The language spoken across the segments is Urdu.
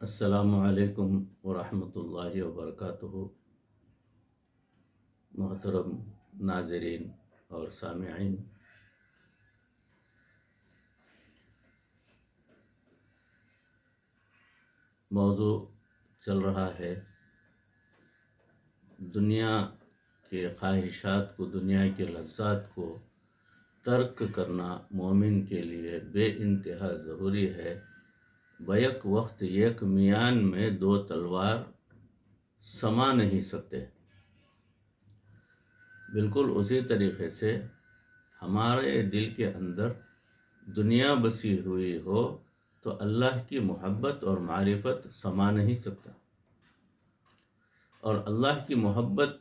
السلام علیکم ورحمۃ اللہ وبرکاتہ۔ محترم ناظرین اور سامعین، موضوع چل رہا ہے دنیا کے خواہشات کو، دنیا کے لذات کو ترک کرنا مومن کے لیے بے انتہا ضروری ہے۔ بیک وقت ایک میان میں دو تلوار سما نہیں سکتے۔ بالکل اسی طریقے سے ہمارے دل کے اندر دنیا بسی ہوئی ہو تو اللہ کی محبت اور معرفت سما نہیں سکتا، اور اللہ کی محبت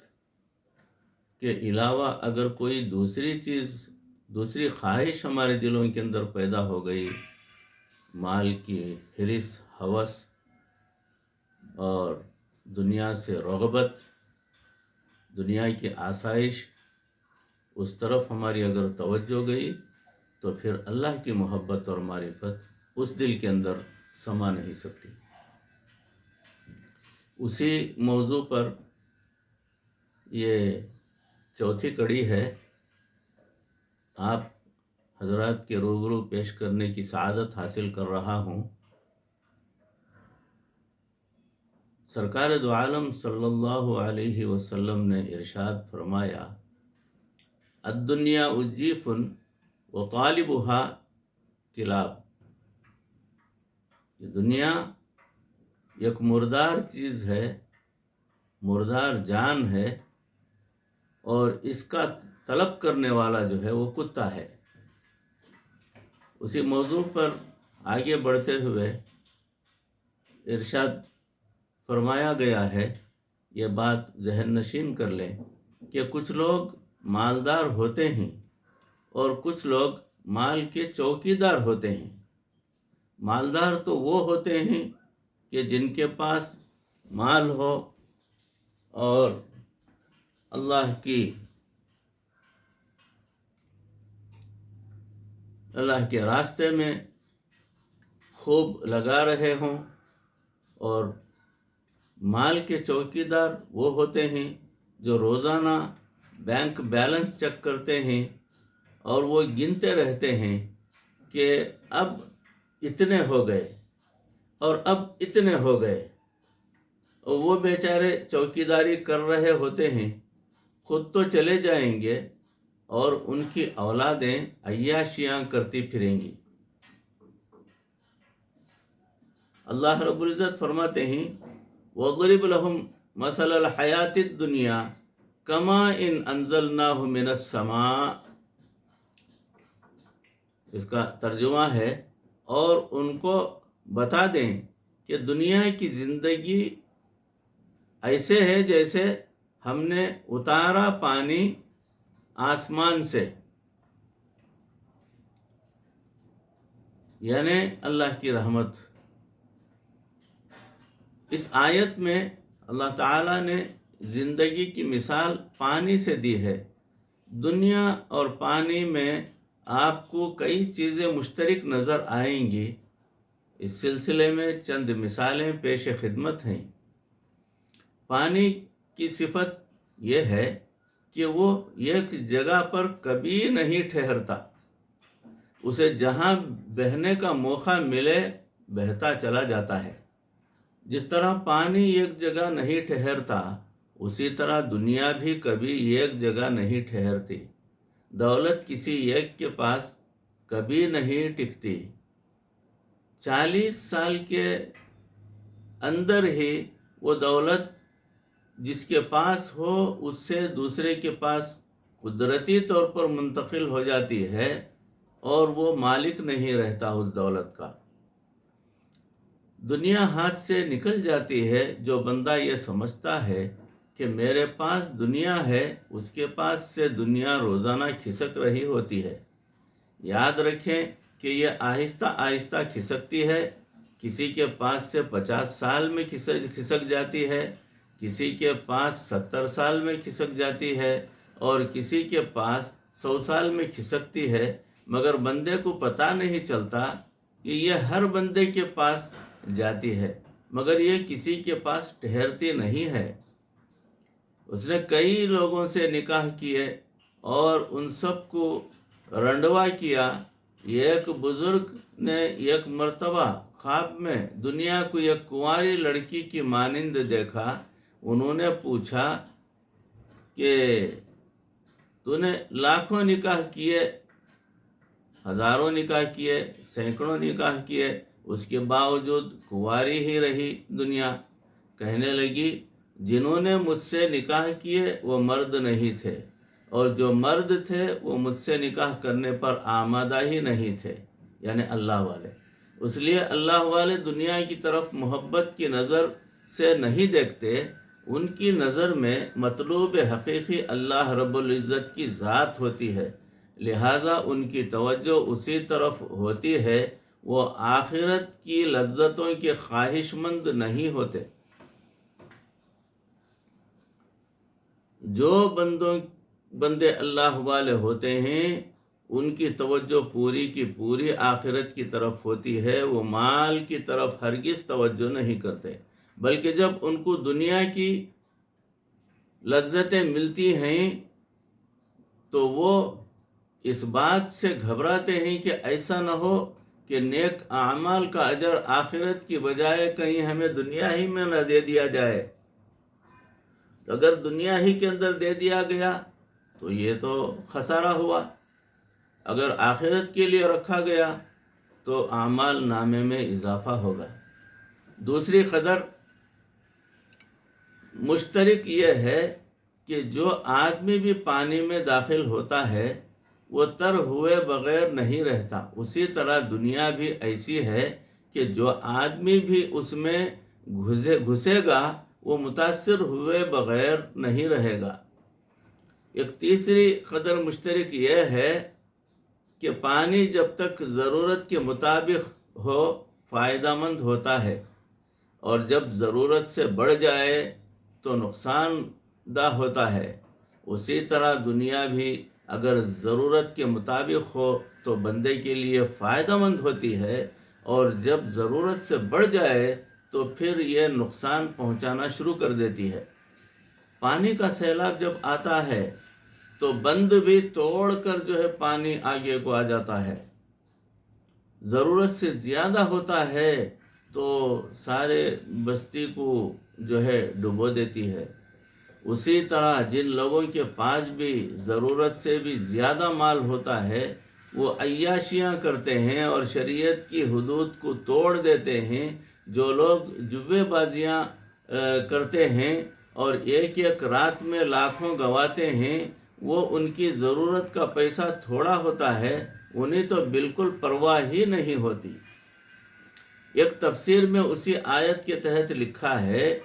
کے علاوہ اگر کوئی دوسری چیز، دوسری خواہش ہمارے دلوں کے اندر پیدا ہو گئی، مال کی حرص، ہوس اور دنیا سے رغبت، دنیا کی آسائش، اس طرف ہماری اگر توجہ گئی تو پھر اللہ کی محبت اور معرفت اس دل کے اندر سما نہیں سکتی۔ اسی موضوع پر یہ چوتھی کڑی ہے، آپ حضرات کے روبرو پیش کرنے کی سعادت حاصل کر رہا ہوں۔ سرکار دو عالم صلی اللہ علیہ وسلم نے ارشاد فرمایا، الدنیا اجیف وطالبها کلاب۔ یہ دنیا ایک مردار چیز ہے، مردار جان ہے، اور اس کا طلب کرنے والا جو ہے وہ کتا ہے۔ اسی موضوع پر آگے بڑھتے ہوئے ارشاد فرمایا گیا ہے، یہ بات ذہن نشین کر لیں کہ کچھ لوگ مالدار ہوتے ہیں اور کچھ لوگ مال کے چوکیدار ہوتے ہیں۔ مالدار تو وہ ہوتے ہیں کہ جن کے پاس مال ہو اور اللہ کے راستے میں خوب لگا رہے ہوں، اور مال کے چوکیدار وہ ہوتے ہیں جو روزانہ بینک بیلنس چیک کرتے ہیں اور وہ گنتے رہتے ہیں کہ اب اتنے ہو گئے اور اب اتنے ہو گئے، اور وہ بیچارے چوکیداری کر رہے ہوتے ہیں، خود تو چلے جائیں گے اور ان کی اولادیں عیاشیاں کرتی پھریں گی۔ اللہ رب العزت فرماتے ہیں، وَضْرِبْ لَهُمْ مَثَلَ الْحَيَاةِ الدُّنْيَا كَمَاءٍ أَنزَلْنَاهُ مِنَ السَّمَاءِ۔ اس کا ترجمہ ہے، اور ان کو بتا دیں کہ دنیا کی زندگی ایسے ہے جیسے ہم نے اتارا پانی آسمان سے، یعنی اللہ کی رحمت۔ اس آیت میں اللہ تعالیٰ نے زندگی کی مثال پانی سے دی ہے۔ دنیا اور پانی میں آپ کو کئی چیزیں مشترک نظر آئیں گی۔ اس سلسلے میں چند مثالیں پیش خدمت ہیں۔ پانی کی صفت یہ ہے کہ وہ ایک جگہ پر کبھی نہیں ٹھہرتا، اسے جہاں بہنے کا موقع ملے بہتا چلا جاتا ہے۔ جس طرح پانی ایک جگہ نہیں ٹھہرتا، اسی طرح دنیا بھی کبھی ایک جگہ نہیں ٹھہرتی۔ دولت کسی ایک کے پاس کبھی نہیں ٹکتی۔ 40 سال کے اندر ہی وہ دولت جس کے پاس ہو اس سے دوسرے کے پاس قدرتی طور پر منتقل ہو جاتی ہے، اور وہ مالک نہیں رہتا اس دولت کا۔ دنیا ہاتھ سے نکل جاتی ہے، جو بندہ یہ سمجھتا ہے کہ میرے پاس دنیا ہے، اس کے پاس سے دنیا روزانہ کھسک رہی ہوتی ہے۔ یاد رکھیں کہ یہ آہستہ آہستہ کھسکتی ہے۔ کسی کے پاس سے 50 سال میں کھسک جاتی ہے، کسی کے پاس 70 سال میں کھسک جاتی ہے، اور کسی کے پاس 100 سال میں کھسکتی ہے، مگر بندے کو پتہ نہیں چلتا کہ یہ ہر بندے کے پاس جاتی ہے۔ مگر یہ کسی کے پاس ٹھہرتی نہیں ہے۔ اس نے کئی لوگوں سے نکاح کیے اور ان سب کو رنڈوا کیا۔ ایک بزرگ نے ایک مرتبہ خواب میں دنیا کو ایک کنواری لڑکی کی مانند دیکھا۔ انہوں نے پوچھا کہ تو نے لاکھوں نکاح کیے، ہزاروں نکاح کیے، سینکڑوں نکاح کیے، اس کے باوجود کنواری ہی رہی دنیا؟ کہنے لگی جنہوں نے مجھ سے نکاح کیے وہ مرد نہیں تھے، اور جو مرد تھے وہ مجھ سے نکاح کرنے پر آمادہ ہی نہیں تھے، یعنی اللہ والے۔ اس لیے اللہ والے دنیا کی طرف محبت کی نظر سے نہیں دیکھتے، ان کی نظر میں مطلوب حقیقی اللہ رب العزت کی ذات ہوتی ہے، لہٰذا ان کی توجہ اسی طرف ہوتی ہے، وہ آخرت کی لذتوں کے خواہش مند نہیں ہوتے۔ جو بندے اللہ والے ہوتے ہیں ان کی توجہ پوری کی پوری آخرت کی طرف ہوتی ہے، وہ مال کی طرف ہرگز توجہ نہیں کرتے، بلکہ جب ان کو دنیا کی لذتیں ملتی ہیں تو وہ اس بات سے گھبراتے ہیں کہ ایسا نہ ہو کہ نیک اعمال کا اجر آخرت کی بجائے کہیں ہمیں دنیا ہی میں نہ دے دیا جائے۔ اگر دنیا ہی کے اندر دے دیا گیا تو یہ تو خسارہ ہوا، اگر آخرت کے لیے رکھا گیا تو اعمال نامے میں اضافہ ہوگا۔ دوسری قدر مشترک یہ ہے کہ جو آدمی بھی پانی میں داخل ہوتا ہے وہ تر ہوئے بغیر نہیں رہتا، اسی طرح دنیا بھی ایسی ہے کہ جو آدمی بھی اس میں گھسے گا وہ متاثر ہوئے بغیر نہیں رہے گا۔ ایک تیسری قدر مشترک یہ ہے کہ پانی جب تک ضرورت کے مطابق ہو فائدہ مند ہوتا ہے، اور جب ضرورت سے بڑھ جائے تو نقصان دہ ہوتا ہے۔ اسی طرح دنیا بھی اگر ضرورت کے مطابق ہو تو بندے کے لیے فائدہ مند ہوتی ہے، اور جب ضرورت سے بڑھ جائے تو پھر یہ نقصان پہنچانا شروع کر دیتی ہے۔ پانی کا سیلاب جب آتا ہے تو بند بھی توڑ کر پانی آگے کو آ جاتا ہے، ضرورت سے زیادہ ہوتا ہے تو سارے بستی کو ڈبو دیتی ہے۔ اسی طرح جن لوگوں کے پاس بھی ضرورت سے بھی زیادہ مال ہوتا ہے وہ عیاشیاں کرتے ہیں اور شریعت کی حدود کو توڑ دیتے ہیں۔ جو لوگ جوے بازیاں کرتے ہیں اور ایک ایک رات میں لاکھوں گواتے ہیں، وہ ان کی ضرورت کا پیسہ تھوڑا ہوتا ہے، انہیں تو بالکل پرواہ ہی نہیں ہوتی۔ ایک تفسیر میں اسی آیت کے تحت لکھا ہے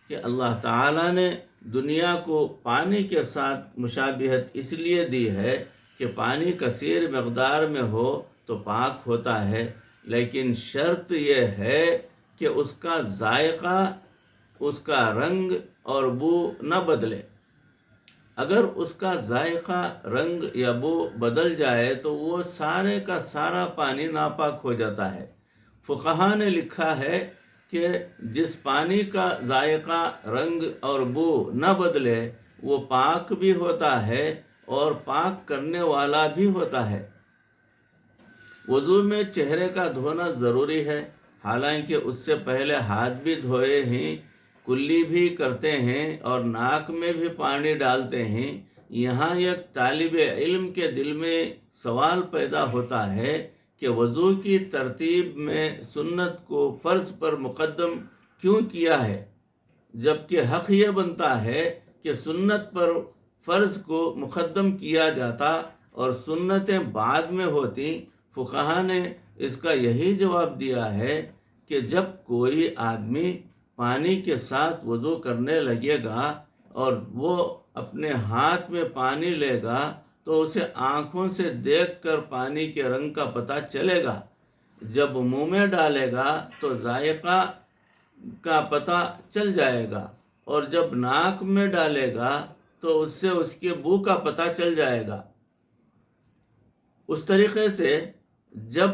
کہ اللہ تعالیٰ نے دنیا کو پانی کے ساتھ مشابہت اس لیے دی ہے کہ پانی کثیر مقدار میں ہو تو پاک ہوتا ہے، لیکن شرط یہ ہے کہ اس کا ذائقہ، اس کا رنگ اور بو نہ بدلے۔ اگر اس کا ذائقہ، رنگ یا بو بدل جائے تو وہ سارے کا سارا پانی ناپاک ہو جاتا ہے۔ فقہا نے لکھا ہے کہ جس پانی کا ذائقہ، رنگ اور بو نہ بدلے وہ پاک بھی ہوتا ہے اور پاک کرنے والا بھی ہوتا ہے۔ وضو میں چہرے کا دھونا ضروری ہے، حالانکہ اس سے پہلے ہاتھ بھی دھوئے ہیں، کلی بھی کرتے ہیں اور ناک میں بھی پانی ڈالتے ہیں۔ یہاں ایک طالب علم کے دل میں سوال پیدا ہوتا ہے کہ وضو کی ترتیب میں سنت کو فرض پر مقدم کیوں کیا ہے، جبکہ حق یہ بنتا ہے کہ سنت پر فرض کو مقدم کیا جاتا اور سنتیں بعد میں ہوتی۔ فقہا نے اس کا یہی جواب دیا ہے کہ جب کوئی آدمی پانی کے ساتھ وضو کرنے لگے گا اور وہ اپنے ہاتھ میں پانی لے گا تو اسے آنکھوں سے دیکھ کر پانی کے رنگ کا پتہ چلے گا، جب منہ میں ڈالے گا تو ذائقہ کا پتہ چل جائے گا، اور جب ناک میں ڈالے گا تو اس سے اس کے بو کا پتہ چل جائے گا۔ اس طریقے سے جب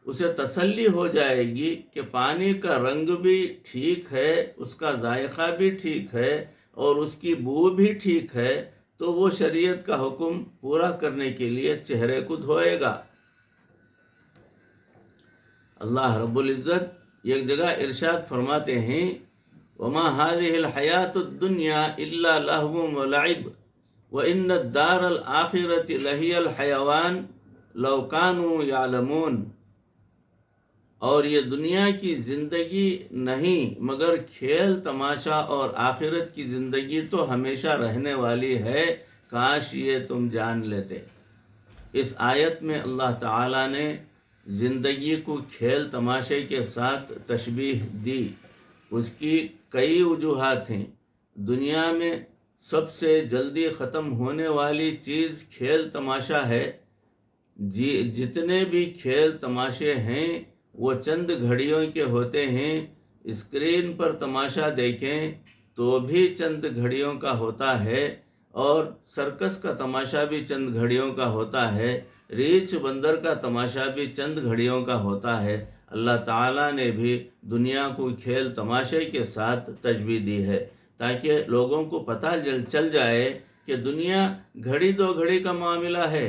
اسے تسلی ہو جائے گی کہ پانی کا رنگ بھی ٹھیک ہے، اس کا ذائقہ بھی ٹھیک ہے اور اس کی بو بھی ٹھیک ہے، تو وہ شریعت کا حکم پورا کرنے کے لیے چہرے کو دھوئے گا۔ اللہ رب العزت ایک جگہ ارشاد فرماتے ہیں وَمَا هَذِهِ الْحَيَاةُ الدُّنْيَا إِلَّا لَهْوٌ وَلَعِبٌ وَإِنَّ الدَّارَ الْآخِرَةِ لَهِيَ الْحَيَوَانُ لَوْ كَانُوا يَعْلَمُونَ، اور یہ دنیا کی زندگی نہیں مگر کھیل تماشا، اور آخرت کی زندگی تو ہمیشہ رہنے والی ہے، کاش یہ تم جان لیتے۔ اس آیت میں اللہ تعالیٰ نے زندگی کو کھیل تماشے کے ساتھ تشبیہ دی۔ اس کی کئی وجوہات ہیں۔ دنیا میں سب سے جلدی ختم ہونے والی چیز کھیل تماشا ہے۔ جتنے بھی کھیل تماشے ہیں وہ چند گھڑیوں کے ہوتے ہیں۔ اسکرین پر تماشا دیکھیں تو بھی چند گھڑیوں کا ہوتا ہے، اور سرکس کا تماشا بھی چند گھڑیوں کا ہوتا ہے، ریچھ بندر کا تماشا بھی چند گھڑیوں کا ہوتا ہے۔ اللہ تعالیٰ نے بھی دنیا کو کھیل تماشے کے ساتھ تشبیہ دی ہے تاکہ لوگوں کو پتہ چل جائے کہ دنیا گھڑی دو گھڑی کا معاملہ ہے۔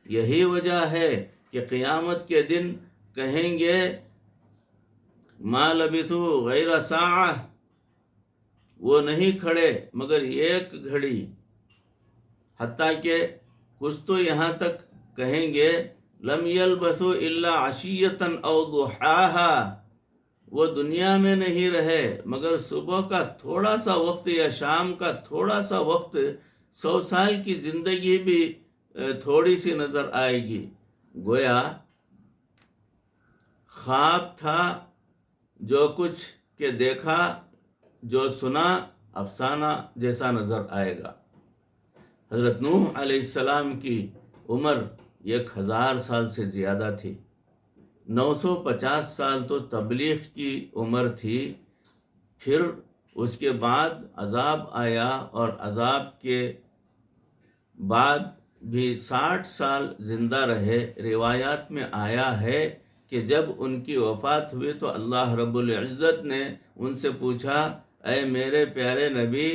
یہی وجہ ہے کہ قیامت کے دن کہیں گے ما لبثوا غیر ساعہ، وہ نہیں کھڑے مگر ایک گھڑی، حتیٰ کہ کچھ تو یہاں تک کہیں گے لم یلبثوا الا عشیۃ او ضحاہا، وہ دنیا میں نہیں رہے مگر صبح کا تھوڑا سا وقت یا شام کا تھوڑا سا وقت، 100 سال کی زندگی بھی تھوڑی سی نظر آئے گی، گویا خواب تھا، جو کچھ کہ دیکھا، جو سنا، افسانہ جیسا نظر آئے گا۔ حضرت نوح علیہ السلام کی عمر 1000 سال سے زیادہ تھی، 950 سال تو تبلیغ کی عمر تھی، پھر اس کے بعد عذاب آیا، اور عذاب کے بعد بھی 60 سال زندہ رہے۔ روایات میں آیا ہے کہ جب ان کی وفات ہوئی تو اللہ رب العزت نے ان سے پوچھا اے میرے پیارے نبی،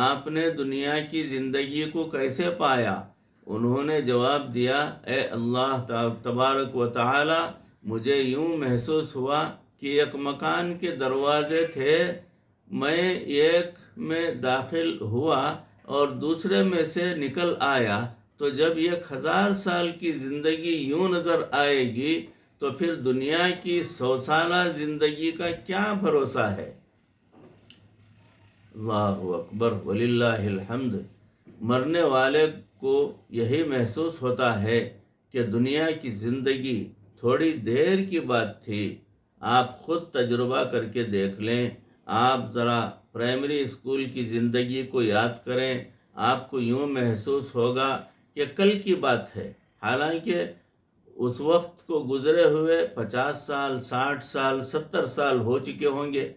آپ نے دنیا کی زندگی کو کیسے پایا؟ انہوں نے جواب دیا اے اللہ تبارک و تعالی، مجھے یوں محسوس ہوا کہ ایک مکان کے دروازے تھے، میں ایک میں داخل ہوا اور دوسرے میں سے نکل آیا، تو جب 1000 سال کی زندگی یوں نظر آئے گی تو پھر دنیا کی 100 سالہ زندگی کا کیا بھروسہ ہے؟ اللہ اکبر وللہ الحمد۔ مرنے والے کو یہی محسوس ہوتا ہے کہ دنیا کی زندگی تھوڑی دیر کی بات تھی۔ آپ خود تجربہ کر کے دیکھ لیں، آپ ذرا پرائمری اسکول کی زندگی کو یاد کریں، آپ کو یوں محسوس ہوگا کہ کل کی بات ہے، حالانکہ اس وقت کو گزرے ہوئے 50 سال، 60 سال، 70 سال ہو چکے ہوں گے۔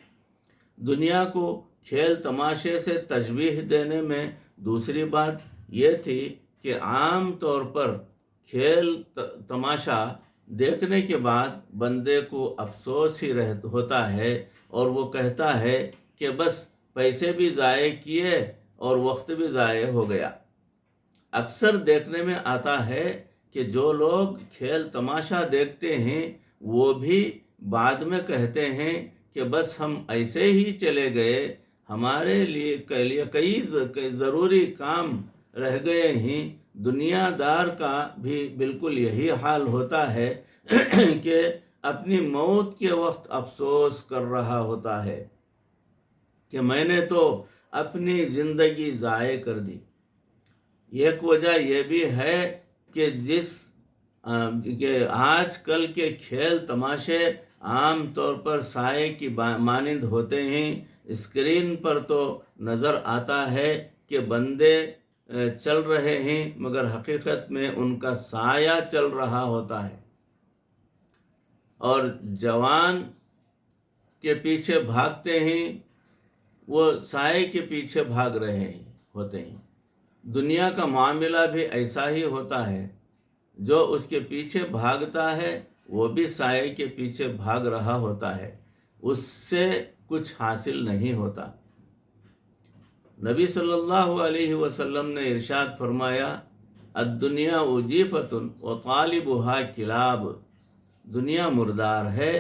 دنیا کو کھیل تماشے سے تشبیہ دینے میں دوسری بات یہ تھی کہ عام طور پر کھیل تماشا دیکھنے کے بعد بندے کو افسوس ہی ہوتا ہے، اور وہ کہتا ہے کہ بس پیسے بھی ضائع کیے اور وقت بھی ضائع ہو گیا۔ اکثر دیکھنے میں آتا ہے کہ جو لوگ کھیل تماشا دیکھتے ہیں وہ بھی بعد میں کہتے ہیں کہ بس ہم ایسے ہی چلے گئے، ہمارے لیے کئی ضروری کام رہ گئے ہیں۔ دنیا دار کا بھی بالکل یہی حال ہوتا ہے کہ اپنی موت کے وقت افسوس کر رہا ہوتا ہے کہ میں نے تو اپنی زندگی ضائع کر دی۔ ایک وجہ یہ بھی ہے کہ آج کل کے کھیل تماشے عام طور پر سائے کی مانند ہوتے ہیں۔ اسکرین پر تو نظر آتا ہے کہ بندے چل رہے ہیں مگر حقیقت میں ان کا سایہ چل رہا ہوتا ہے، اور جوان کے پیچھے بھاگتے ہیں وہ سائے کے پیچھے بھاگ رہے ہوتے ہیں۔ دنیا کا معاملہ بھی ایسا ہی ہوتا ہے، جو اس کے پیچھے بھاگتا ہے وہ بھی سائے کے پیچھے بھاگ رہا ہوتا ہے، اس سے کچھ حاصل نہیں ہوتا۔ نبی صلی اللہ علیہ وسلم نے ارشاد فرمایا، الدنیا وجیفۃ وطالبها کلاب، دنیا مردار ہے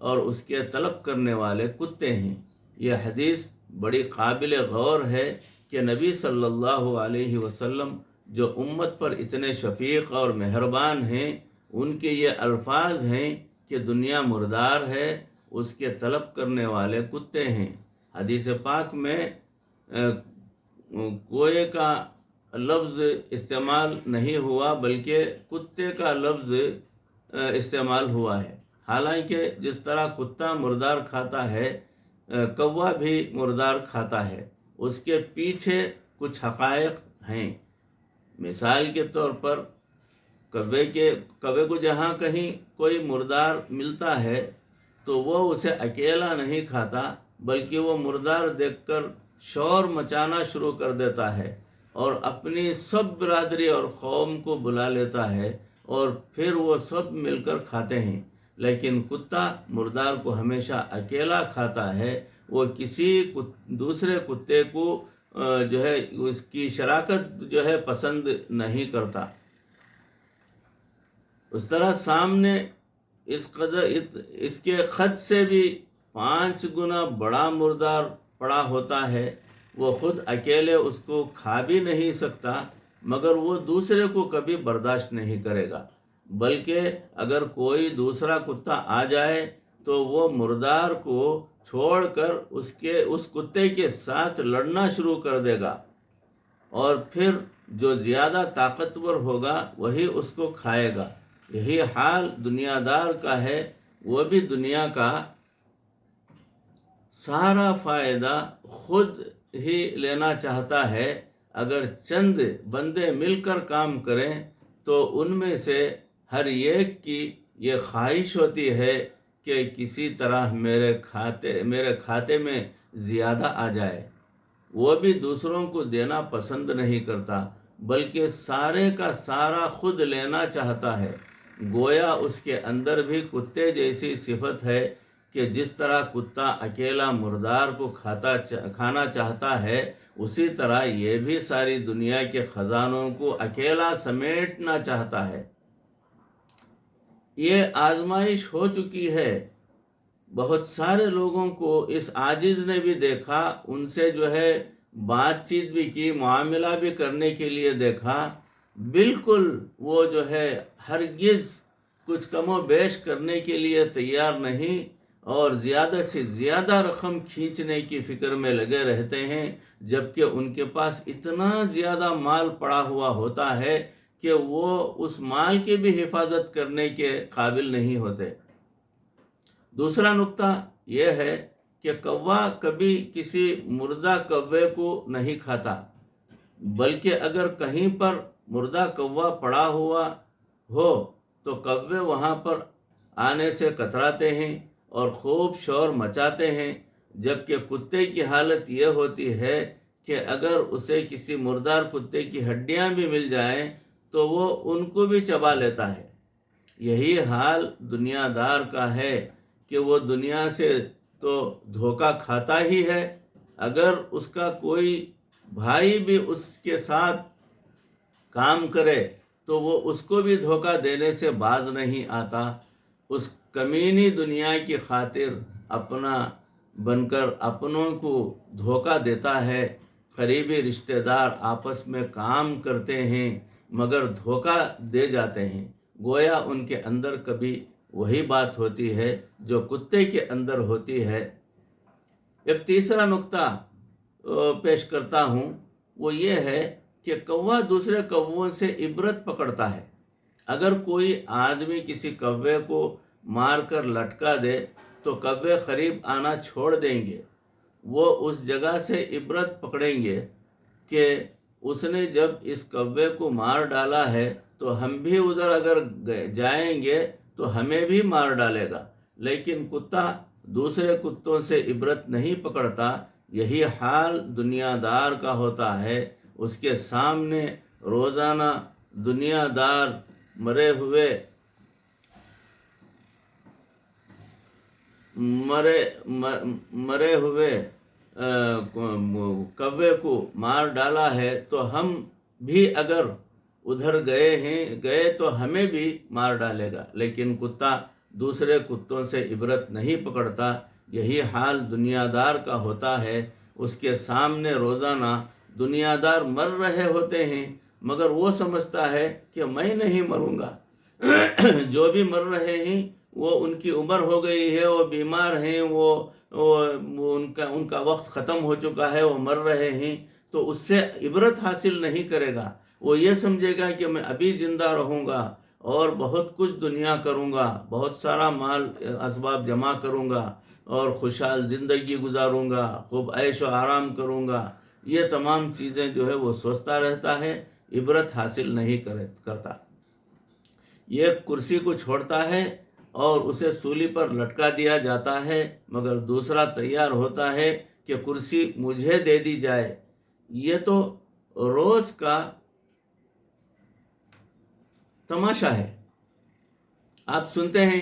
اور اس کے طلب کرنے والے کتے ہیں۔ یہ حدیث بڑی قابل غور ہے کہ نبی صلی اللہ علیہ وسلم جو امت پر اتنے شفیق اور مہربان ہیں، ان کے یہ الفاظ ہیں کہ دنیا مردار ہے، اس کے طلب کرنے والے کتے ہیں۔ حدیث پاک میں کوئے کا لفظ استعمال نہیں ہوا، بلکہ کتے کا لفظ استعمال ہوا ہے۔ حالانکہ جس طرح کتا مردار کھاتا ہے، کوا بھی مردار کھاتا ہے، اس کے پیچھے کچھ حقائق ہیں۔ مثال کے طور پر کوے کو جہاں کہیں کوئی مردار ملتا ہے تو وہ اسے اکیلا نہیں کھاتا، بلکہ وہ مردار دیکھ کر شور مچانا شروع کر دیتا ہے اور اپنی سب برادری اور قوم کو بلا لیتا ہے اور پھر وہ سب مل کر کھاتے ہیں۔ لیکن کتا مردار کو ہمیشہ اکیلا کھاتا ہے، وہ کسی دوسرے کتے کو اس کی شراکت پسند نہیں کرتا۔ اس طرح سامنے اس کے خد سے بھی 5 گنا بڑا مردار پڑا ہوتا ہے، وہ خود اکیلے اس کو کھا بھی نہیں سکتا، مگر وہ دوسرے کو کبھی برداشت نہیں کرے گا، بلکہ اگر کوئی دوسرا کتا آ جائے تو وہ مردار کو چھوڑ کر اس کتے کے ساتھ لڑنا شروع کر دے گا، اور پھر جو زیادہ طاقتور ہوگا وہی اس کو کھائے گا۔ یہی حال دنیا دار کا ہے، وہ بھی دنیا کا سارا فائدہ خود ہی لینا چاہتا ہے۔ اگر چند بندے مل کر کام کریں تو ان میں سے ہر ایک کی یہ خواہش ہوتی ہے کہ کسی طرح میرے کھاتے میں زیادہ آ جائے۔ وہ بھی دوسروں کو دینا پسند نہیں کرتا، بلکہ سارے کا سارا خود لینا چاہتا ہے۔ گویا اس کے اندر بھی کتے جیسی صفت ہے کہ جس طرح کتا اکیلا مردار کو کھانا چاہتا ہے، اسی طرح یہ بھی ساری دنیا کے خزانوں کو اکیلا سمیٹنا چاہتا ہے۔ یہ آزمائش ہو چکی ہے، بہت سارے لوگوں کو اس عاجز نے بھی دیکھا، ان سے بات چیت بھی کی، معاملہ بھی کرنے کے لیے دیکھا، بالکل وہ ہرگز کچھ کم و بیش کرنے کے لیے تیار نہیں، اور زیادہ سے زیادہ رقم کھینچنے کی فکر میں لگے رہتے ہیں، جبکہ ان کے پاس اتنا زیادہ مال پڑا ہوا ہوتا ہے کہ وہ اس مال کی بھی حفاظت کرنے کے قابل نہیں ہوتے۔ دوسرا نقطہ یہ ہے کہ کوا کبھی کسی مردہ کوے کو نہیں کھاتا، بلکہ اگر کہیں پر مردہ کوا پڑا ہوا ہو تو کوے وہاں پر آنے سے کتراتے ہیں اور خوب شور مچاتے ہیں، جبکہ کتے کی حالت یہ ہوتی ہے کہ اگر اسے کسی مردار کتے کی ہڈیاں بھی مل جائیں تو وہ ان کو بھی چبا لیتا ہے۔ یہی حال دنیا دار کا ہے کہ وہ دنیا سے تو دھوکہ کھاتا ہی ہے، اگر اس کا کوئی بھائی بھی اس کے ساتھ کام کرے تو وہ اس کو بھی دھوکہ دینے سے باز نہیں آتا۔ اس کمینی دنیا کی خاطر اپنا بن کر اپنوں کو دھوکہ دیتا ہے۔ قریبی رشتہ دار آپس میں کام کرتے ہیں مگر دھوکہ دے جاتے ہیں، گویا ان کے اندر کبھی وہی بات ہوتی ہے جو کتے کے اندر ہوتی ہے۔ ایک تیسرا نقطہ پیش کرتا ہوں، وہ یہ ہے کہ کوا دوسرے کووں سے عبرت پکڑتا ہے۔ اگر کوئی آدمی کسی کوے کو مار کر لٹکا دے تو کوے قریب آنا چھوڑ دیں گے، وہ اس جگہ سے عبرت پکڑیں گے کہ اس نے جب اس کوے کو مار ڈالا ہے تو ہم بھی ادھر اگر جائیں گے تو ہمیں بھی مار ڈالے گا۔ لیکن کتا دوسرے کتوں سے عبرت نہیں پکڑتا۔ یہی حال دنیا دار کا ہوتا ہے، اس کے سامنے روزانہ دنیا دار مرے ہوئے مرے ہوئے کوے کو مار ڈالا ہے تو ہم بھی اگر ادھر گئے تو ہمیں بھی مار ڈالے گا، لیکن کتا دوسرے کتوں سے عبرت نہیں پکڑتا۔ یہی حال دنیا دار کا ہوتا ہے، اس کے سامنے روزانہ دنیا دار مر رہے ہوتے ہیں مگر وہ سمجھتا ہے کہ میں نہیں مروں گا۔ جو بھی مر رہے ہیں وہ ان کی عمر ہو گئی ہے، وہ بیمار ہیں، وہ ان کا وقت ختم ہو چکا ہے، وہ مر رہے ہیں، تو اس سے عبرت حاصل نہیں کرے گا۔ وہ یہ سمجھے گا کہ میں ابھی زندہ رہوں گا اور بہت کچھ دنیا کروں گا، بہت سارا مال اسباب جمع کروں گا اور خوشحال زندگی گزاروں گا، خوب عیش و آرام کروں گا۔ یہ تمام چیزیں جو ہے وہ سوچتا رہتا ہے، عبرت حاصل نہیں کرتا۔ یہ کرسی کو چھوڑتا ہے اور اسے سولی پر لٹکا دیا جاتا ہے، مگر دوسرا تیار ہوتا ہے کہ کرسی مجھے دے دی جائے۔ یہ تو روز کا تماشا ہے۔ آپ سنتے ہیں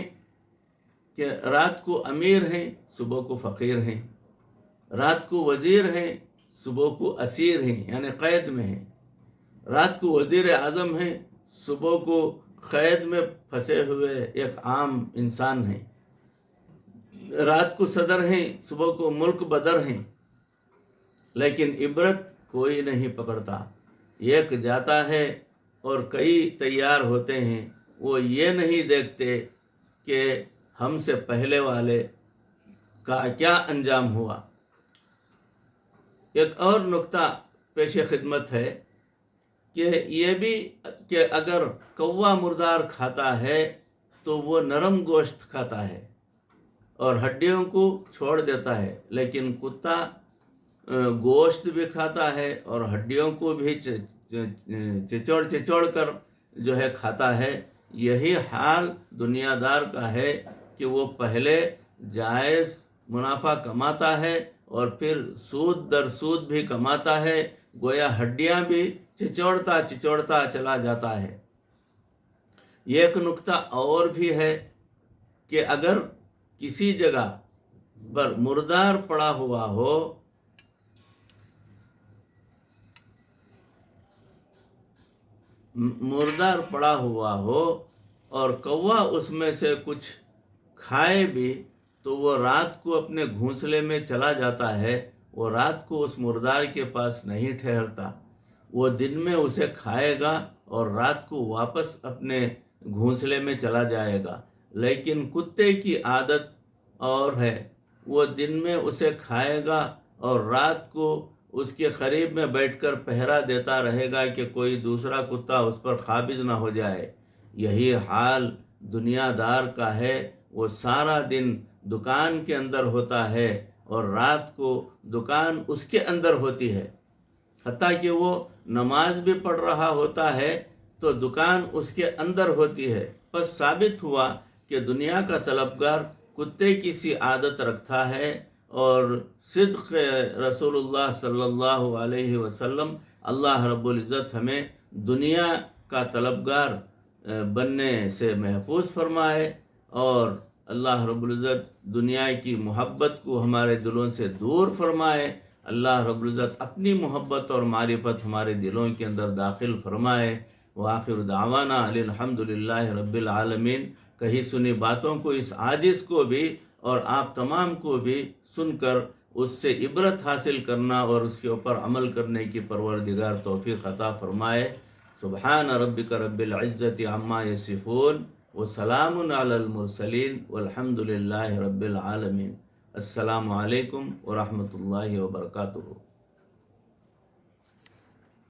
کہ رات کو امیر ہیں، صبح کو فقیر ہیں، رات کو وزیر ہیں، صبح کو اسیر ہیں، یعنی قید میں ہیں، رات کو وزیر اعظم ہیں، صبح کو قید میں پھنسے ہوئے ایک عام انسان ہیں، رات کو صدر ہیں، صبح کو ملک بدر ہیں، لیکن عبرت کوئی نہیں پکڑتا۔ ایک جاتا ہے اور کئی تیار ہوتے ہیں، وہ یہ نہیں دیکھتے کہ ہم سے پہلے والے کا کیا انجام ہوا۔ ایک اور نکتہ پیش خدمت ہے کہ یہ بھی کہ اگر کوا مردار کھاتا ہے تو وہ نرم گوشت کھاتا ہے اور ہڈیوں کو چھوڑ دیتا ہے، لیکن کتا گوشت بھی کھاتا ہے اور ہڈیوں کو بھی چچوڑ کر جو ہے کھاتا ہے۔ یہی حال دنیا دار کا ہے کہ وہ پہلے جائز منافع کماتا ہے اور پھر سود در سود بھی کماتا ہے، گویا ہڈیاں بھی چچوڑتا چلا جاتا ہے۔ ایک نکتہ اور بھی ہے کہ اگر کسی جگہ پر مردار پڑا ہوا ہو اور کوا اس میں سے کچھ کھائے بھی تو وہ رات کو اپنے گھونسلے میں چلا جاتا ہے، وہ رات کو اس مردار کے پاس نہیں ٹھہرتا، وہ دن میں اسے کھائے گا اور رات کو واپس اپنے گھونسلے میں چلا جائے گا۔ لیکن کتے کی عادت اور ہے، وہ دن میں اسے کھائے گا اور رات کو اس کے قریب میں بیٹھ کر پہرا دیتا رہے گا کہ کوئی دوسرا کتا اس پر قابض نہ ہو جائے۔ یہی حال دنیا دار کا ہے، وہ سارا دن دکان کے اندر ہوتا ہے اور رات کو دکان اس کے اندر ہوتی ہے، حتیٰ کہ وہ نماز بھی پڑھ رہا ہوتا ہے تو دکان اس کے اندر ہوتی ہے۔ پس ثابت ہوا کہ دنیا کا طلبگار کتے کی سی عادت رکھتا ہے، اور صدق رسول اللہ صلی اللہ علیہ وسلم، اللہ رب العزت ہمیں دنیا کا طلبگار بننے سے محفوظ فرمائے، اور اللہ رب العزت دنیا کی محبت کو ہمارے دلوں سے دور فرمائے۔ اللہ رب العزت اپنی محبت اور معرفت ہمارے دلوں کے اندر داخل فرمائے۔ وآخر دعوانا الحمد للہ رب العالمین۔ کہی سنی باتوں کو، اس عاجز کو بھی اور آپ تمام کو بھی سن کر اس سے عبرت حاصل کرنا اور اس کے اوپر عمل کرنے کی پروردگار توفیق عطا فرمائے۔ سبحان ربک رب العزت عما یصفون وسلام علی المرسلین والحمد للہ رب العالمین۔ السلام علیکم ورحمۃ اللہ وبرکاتہ۔